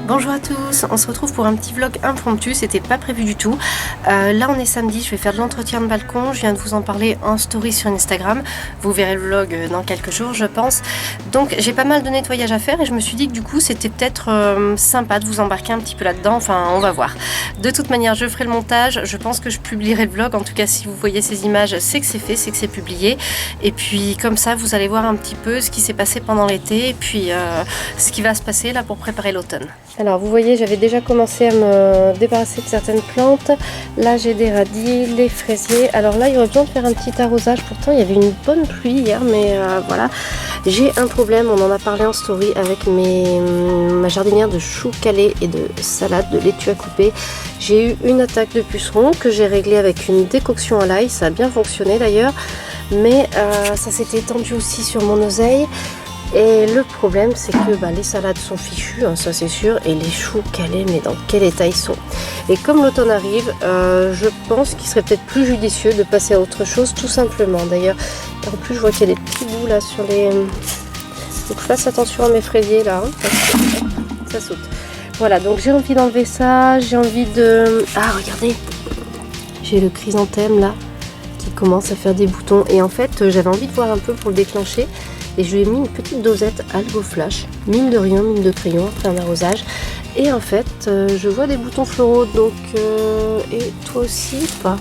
Bonjour à tous, on se retrouve pour un petit vlog impromptu, c'était pas prévu du tout. Là on est samedi, je vais faire de l'entretien de balcon, je viens de vous en parler en story sur Instagram. Vous verrez le vlog dans quelques jours je pense. Donc j'ai pas mal de nettoyage à faire et je me suis dit que du coup c'était peut-être sympa de vous embarquer un petit peu là-dedans, enfin on va voir. De toute manière je ferai le montage, je pense que je publierai le vlog, en tout cas si vous voyez ces images c'est que c'est fait, c'est que c'est publié. Et puis comme ça vous allez voir un petit peu ce qui s'est passé pendant l'été et puis ce qui va se passer là pour préparer l'automne. Alors vous voyez, j'avais déjà commencé à me débarrasser de certaines plantes. Là j'ai des radis, les fraisiers. Alors là il y aurait besoin de faire un petit arrosage. Pourtant il y avait une bonne pluie hier, mais voilà. J'ai un problème, on en a parlé en story avec ma jardinière de choux calés et de salade, de laitue à couper. J'ai eu une attaque de pucerons que j'ai réglée avec une décoction à l'ail. Ça a bien fonctionné d'ailleurs. Mais ça s'était étendu aussi sur mon oseille. Et le problème c'est que les salades sont fichues, hein, ça c'est sûr, et les choux calés, mais dans quel état ils sont. Et comme l'automne arrive, je pense qu'il serait peut-être plus judicieux de passer à autre chose, tout simplement. D'ailleurs, en plus je vois qu'il y a des petits bouts là sur les... Donc je fasse attention à mes fraisiers là, hein, parce que ça saute. Voilà, donc j'ai envie d'enlever ça, j'ai envie de... Ah regardez, j'ai le chrysanthème là, qui commence à faire des boutons. Et en fait, j'avais envie de voir un peu pour le déclencher. Et je lui ai mis une petite dosette Algo Flash, mine de rien, mine de crayon, après un arrosage. Et en fait, je vois des boutons floraux, donc... et toi aussi, pas.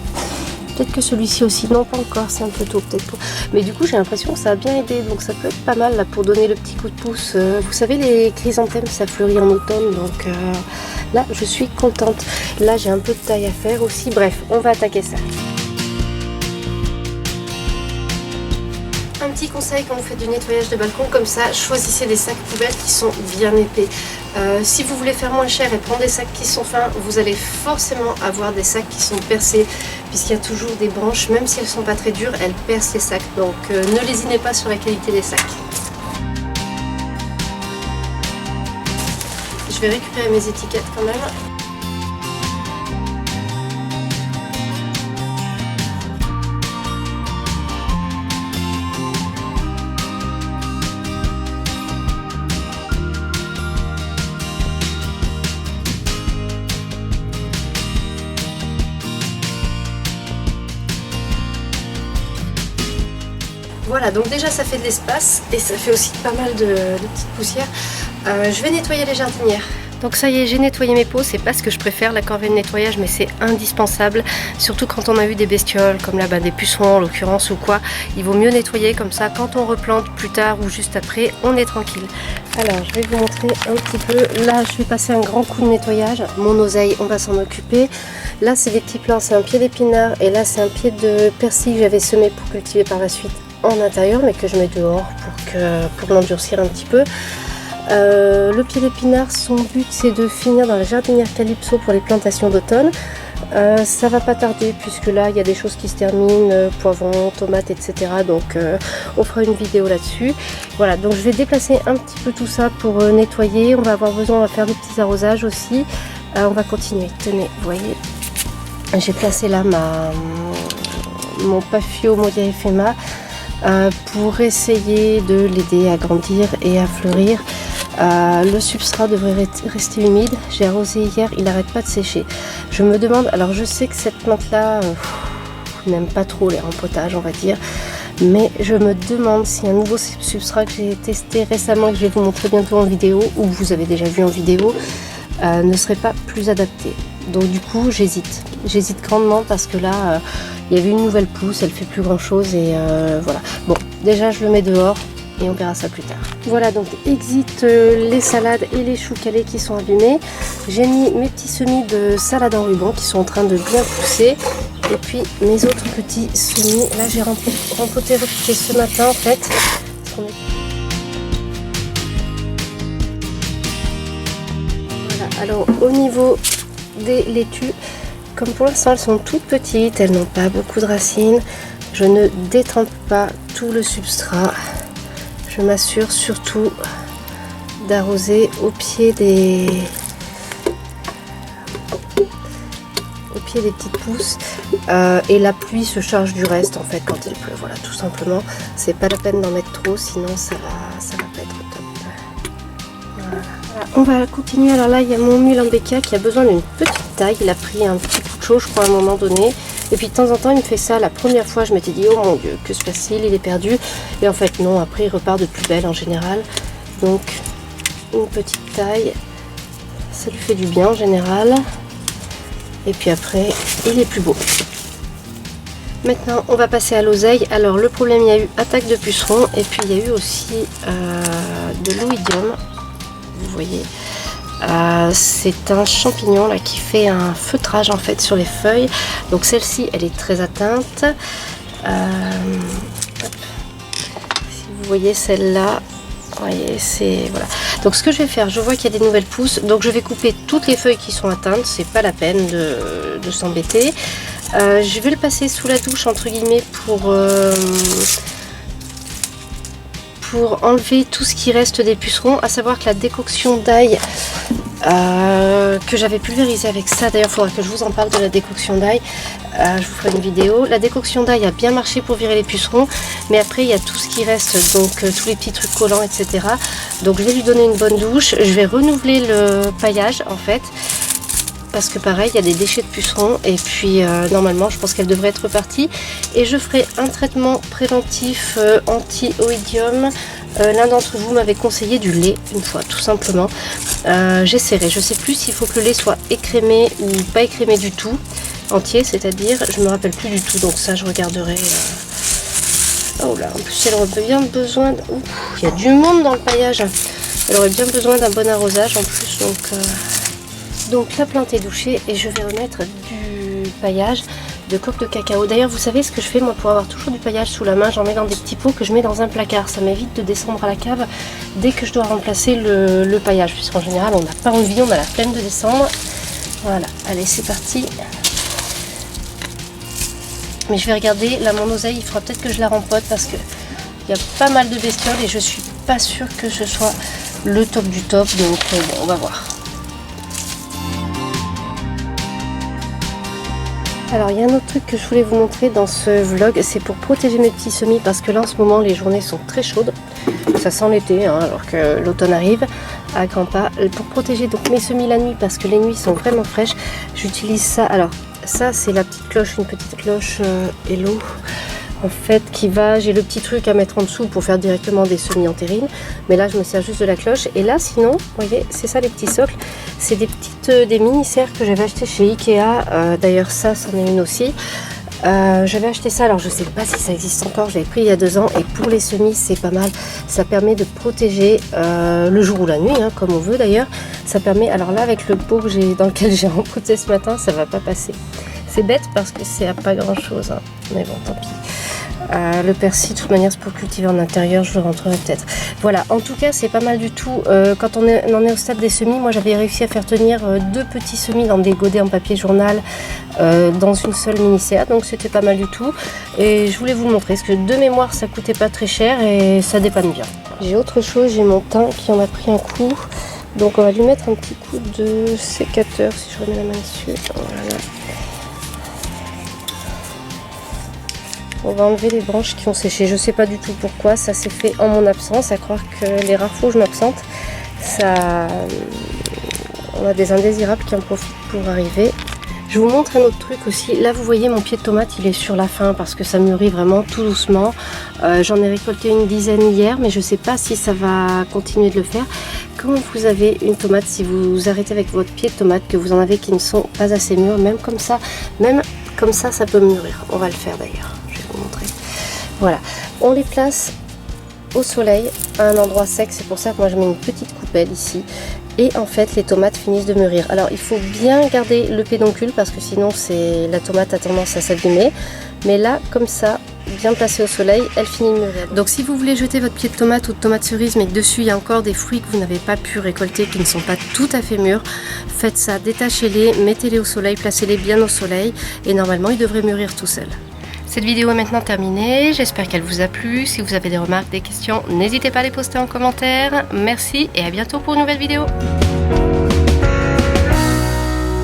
Peut-être que celui-ci aussi, non pas encore, c'est un peu tôt peut-être. Mais du coup, j'ai l'impression que ça a bien aidé, donc ça peut être pas mal là pour donner le petit coup de pouce. Vous savez, les chrysanthèmes, ça fleurit en automne, donc là, je suis contente. Là, j'ai un peu de taille à faire aussi. Bref, on va attaquer ça. Un petit conseil quand vous faites du nettoyage de balcon comme ça, choisissez des sacs poubelles qui sont bien épais. Si vous voulez faire moins cher et prendre des sacs qui sont fins, vous allez forcément avoir des sacs qui sont percés, puisqu'il y a toujours des branches, même si elles ne sont pas très dures, elles percent les sacs. Donc ne lésinez pas sur la qualité des sacs. Je vais récupérer mes étiquettes quand même. Voilà, donc déjà ça fait de l'espace et ça fait aussi pas mal de petites poussières. Je vais nettoyer les jardinières. Donc ça y est, j'ai nettoyé mes pots, c'est pas ce que je préfère, la corvée de nettoyage, mais c'est indispensable. Surtout quand on a eu des bestioles, comme là des pucerons en l'occurrence ou quoi. Il vaut mieux nettoyer comme ça, quand on replante plus tard ou juste après, on est tranquille. Alors je vais vous montrer un petit peu. Là je vais passer un grand coup de nettoyage. Mon oseille, on va s'en occuper. Là c'est des petits plants, c'est un pied d'épinard et là c'est un pied de persil que j'avais semé pour cultiver par la suite en intérieur, mais que je mets dehors pour l'endurcir un petit peu. Le pied d'épinard, son but c'est de finir dans la jardinière Calypso pour les plantations d'automne. Ça va pas tarder puisque là il y a des choses qui se terminent, poivrons, tomates, etc. Donc on fera une vidéo là-dessus. Voilà, donc je vais déplacer un petit peu tout ça pour nettoyer. On va avoir besoin de faire des petits arrosages aussi. On va continuer. Tenez, vous voyez, j'ai placé là mon Paphiio Modia Ephema. Pour essayer de l'aider à grandir et à fleurir. Le substrat devrait rester humide. J'ai arrosé hier, il n'arrête pas de sécher. Je me demande, alors je sais que cette plante là n'aime pas trop les rempotages on va dire, mais je me demande si un nouveau substrat que j'ai testé récemment et que je vais vous montrer bientôt en vidéo, ou vous avez déjà vu en vidéo, ne serait pas plus adapté. Donc du coup j'hésite grandement parce que là il y avait une nouvelle pousse, elle fait plus grand chose et voilà. Bon, déjà je le mets dehors et on verra ça plus tard. Voilà, donc exit les salades et les choux calés qui sont abîmés. J'ai mis mes petits semis de salade en ruban qui sont en train de bien pousser. Et puis mes autres petits semis, là j'ai rempoté ce matin en fait. Voilà, alors au niveau des laitues, comme pour l'instant elles sont toutes petites, elles n'ont pas beaucoup de racines, je ne détrempe pas tout le substrat. Je m'assure surtout d'arroser au pied des petites pousses et la pluie se charge du reste en fait quand il pleut. Voilà, tout simplement, c'est pas la peine d'en mettre trop, sinon ça va pas être top. Voilà. Voilà, on va continuer. Alors là, il y a mon mule en béca qui a besoin d'une petite taille. Il a pris un petit coup de chaud, je crois, à un moment donné. Et puis de temps en temps, il me fait ça. La première fois, je m'étais dit, oh mon Dieu, que se passe-t-il? Il est perdu. Et en fait, non. Après, il repart de plus belle en général. Donc, une petite taille, ça lui fait du bien en général. Et puis après, il est plus beau. Maintenant, on va passer à l'oseille. Alors, le problème, il y a eu attaque de puceron. Et puis, il y a eu aussi de l'oïdium. Vous voyez, c'est un champignon là qui fait un feutrage en fait sur les feuilles. Donc celle-ci, elle est très atteinte. Si vous voyez celle-là, voyez, c'est voilà. Donc ce que je vais faire, je vois qu'il y a des nouvelles pousses, donc je vais couper toutes les feuilles qui sont atteintes. C'est pas la peine de s'embêter. Je vais le passer sous la douche entre guillemets pour enlever tout ce qui reste des pucerons, à savoir que la décoction d'ail que j'avais pulvérisée avec ça, d'ailleurs il faudra que je vous en parle de la décoction d'ail, je vous ferai une vidéo. La décoction d'ail a bien marché pour virer les pucerons, mais après il y a tout ce qui reste, donc tous les petits trucs collants, etc. Donc je vais lui donner une bonne douche, je vais renouveler le paillage en fait, parce que pareil il y a des déchets de pucerons, et puis normalement je pense qu'elle devrait être repartie. Et je ferai un traitement préventif anti-oïdium. L'un d'entre vous m'avait conseillé du lait une fois, tout simplement. J'essaierai, je sais plus s'il faut que le lait soit écrémé ou pas écrémé du tout, entier c'est-à-dire, je me rappelle plus du tout, donc ça je regarderai. Oh là, en plus elle aurait bien besoin il y a du monde dans le paillage, elle aurait bien besoin d'un bon arrosage en plus, donc la plante est douchée et je vais remettre du paillage de coque de cacao. D'ailleurs, vous savez ce que je fais moi pour avoir toujours du paillage sous la main? J'en mets dans des petits pots que je mets dans un placard. Ça m'évite de descendre à la cave dès que je dois remplacer le paillage, puisqu'en général on n'a pas envie, on a la flemme de descendre. Voilà, allez c'est parti. Mais je vais regarder, là mon oseille, il faudra peut-être que je la rempote parce que il y a pas mal de bestioles et je suis pas sûre que ce soit le top du top, donc bon, on va voir. Alors il y a un autre truc que je voulais vous montrer dans ce vlog, c'est pour protéger mes petits semis, parce que là en ce moment les journées sont très chaudes, ça sent l'été hein, alors que l'automne arrive à grands pas. Pour protéger donc mes semis la nuit, parce que les nuits sont vraiment fraîches, j'utilise ça. Alors ça c'est la petite cloche, une petite cloche Hello en fait qui va, j'ai le petit truc à mettre en dessous pour faire directement des semis en terrine, mais là je me sers juste de la cloche. Et là sinon, vous voyez, c'est ça les petits socles, c'est des petites, des mini serres que j'avais acheté chez Ikea, d'ailleurs ça c'en est une aussi. J'avais acheté ça, alors je sais pas si ça existe encore, je l'avais pris il y a 2 ans, et pour les semis c'est pas mal, ça permet de protéger le jour ou la nuit, hein, comme on veut d'ailleurs. Ça permet, alors là avec le pot dans lequel j'ai rempoté ce matin, ça va pas passer. C'est bête parce que c'est à pas grand chose, hein. Mais bon tant pis. Le persil de toute manière c'est pour cultiver en intérieur, je le rentrerai peut-être. Voilà, en tout cas c'est pas mal du tout. Quand on en est au stade des semis, moi j'avais réussi à faire tenir 2 petits semis dans des godets en papier journal dans une seule mini CA, donc c'était pas mal du tout. Et je voulais vous montrer, parce que de mémoire ça coûtait pas très cher et ça dépanne bien. J'ai autre chose, j'ai mon thym qui en a pris un coup, donc on va lui mettre un petit coup de sécateur si je remets la main dessus. Voilà. On va enlever les branches qui ont séché. Je sais pas du tout pourquoi, ça s'est fait en mon absence, à croire que les rares fois où je m'absente, on a des indésirables qui en profitent pour arriver. Je vous montre un autre truc aussi. Là vous voyez mon pied de tomate, il est sur la fin parce que ça mûrit vraiment tout doucement. J'en ai récolté une dizaine hier, mais je sais pas si ça va continuer de le faire. Quand vous avez une tomate, si vous arrêtez avec votre pied de tomate, que vous en avez qui ne sont pas assez mûrs, même comme ça ça peut mûrir. On va le faire d'ailleurs. Montrer. Voilà, on les place au soleil à un endroit sec, c'est pour ça que moi je mets une petite coupelle ici, et en fait les tomates finissent de mûrir. Alors il faut bien garder le pédoncule parce que sinon la tomate a tendance à s'abîmer, mais là comme ça, bien placée au soleil, elle finit de mûrir. Donc si vous voulez jeter votre pied de tomate ou de tomate cerise mais que dessus il y a encore des fruits que vous n'avez pas pu récolter, qui ne sont pas tout à fait mûrs, faites ça, détachez-les, mettez-les au soleil, placez-les bien au soleil et normalement ils devraient mûrir tout seuls. Cette vidéo est maintenant terminée, j'espère qu'elle vous a plu. Si vous avez des remarques, des questions, n'hésitez pas à les poster en commentaire. Merci et à bientôt pour une nouvelle vidéo.